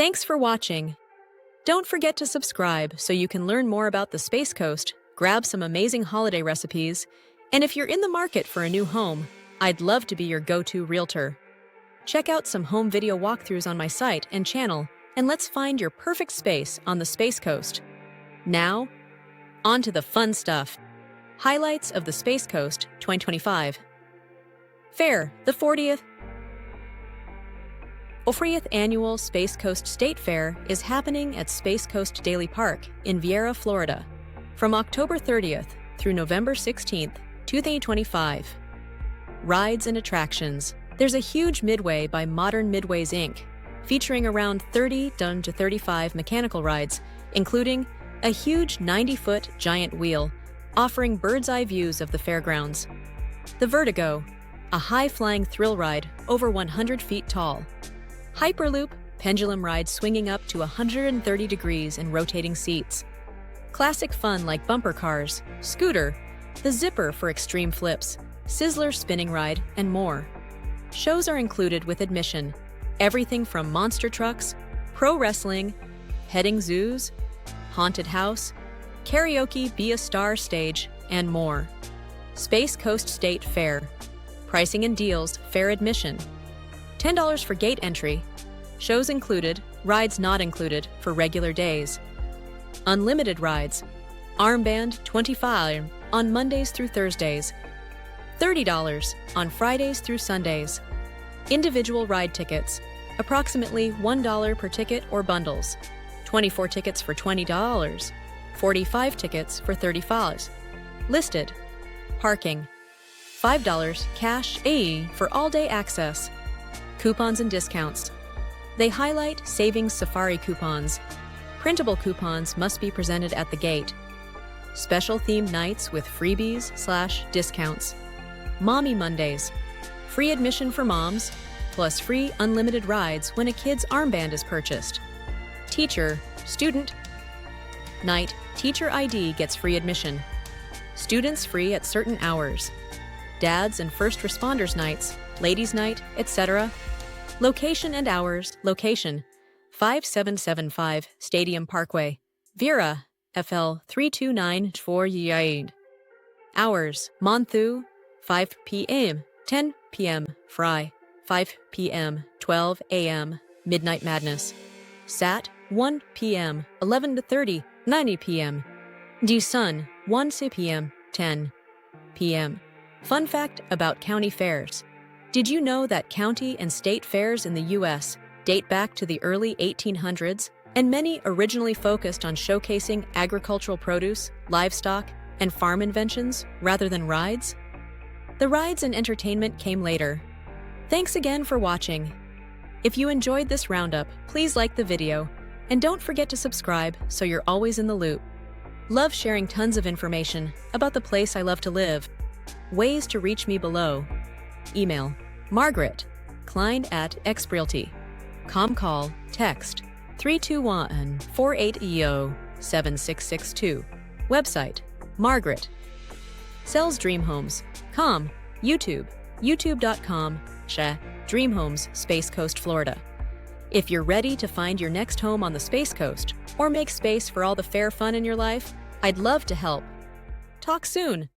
Thanks for watching. Don't forget to subscribe so you can learn more about the Space Coast, grab some amazing holiday recipes, and if you're in the market for a new home, I'd love to be your go-to realtor. Check out some home video walkthroughs on my site and channel, and let's find your perfect space on the Space Coast. Now, on to the fun stuff. Highlights of the Space Coast 2025. Fair, the 40th Annual Space Coast State Fair is happening at Space Coast Daily Park in Viera, Florida, from October 30th through November 16th, 2025. Rides and attractions. There's a huge midway by Modern Midways Inc., featuring around 30 to 35 mechanical rides, including a huge 90-foot giant wheel, offering bird's-eye views of the fairgrounds. The Vertigo, a high-flying thrill ride over 100 feet tall. Hyperloop, pendulum ride swinging up to 130 degrees and rotating seats. Classic fun like bumper cars, scooter, the zipper for extreme flips, Sizzler spinning ride, and more. Shows are included with admission. Everything from monster trucks, pro wrestling, petting zoos, haunted house, karaoke Be a Star stage, and more. Space Coast State Fair. Pricing and deals, fair admission. $10 for gate entry. Shows included, rides not included for regular days. Unlimited rides. Armband, $25 on Mondays through Thursdays. $30 on Fridays through Sundays. Individual ride tickets, approximately $1 per ticket or bundles. 24 tickets for $20. 45 tickets for $35. Listed. Parking. $5 cash AE for all-day access. Coupons and discounts. They highlight Savings Safari coupons. Printable coupons must be presented at the gate. Special themed nights with freebies/discounts. Mommy Mondays. Free admission for moms, plus free unlimited rides when a kid's armband is purchased. Teacher, student night, teacher ID gets free admission. Students free at certain hours. Dads and first responders nights, ladies night, etc. Location and hours. Location: 5775 Stadium Parkway, Viera, FL 32948. Hours: Monthu, 5 p.m., 10 p.m., Fry, 5 p.m., 12 a.m., Midnight Madness. Sat, 1 p.m., 11 to 30, 90 p.m. Du Sun, 1 p.m., 10 p.m. Fun fact about county fairs. Did you know that county and state fairs in the U.S. date back to the early 1800s, and many originally focused on showcasing agricultural produce, livestock, and farm inventions rather than rides? The rides and entertainment came later. Thanks again for watching. If you enjoyed this roundup, please like the video, and don't forget to subscribe so you're always in the loop. Love sharing tons of information about the place I love to live. Ways to reach me below. Email: Margarett, Klein@xrealty. Call, text 321-48EO-7662. Website: Margarett. Sells Dream Homes. YouTube, youtube.com/Dream Homes, Space Coast, Florida. If you're ready to find your next home on the Space Coast or make space for all the fair fun in your life, I'd love to help. Talk soon.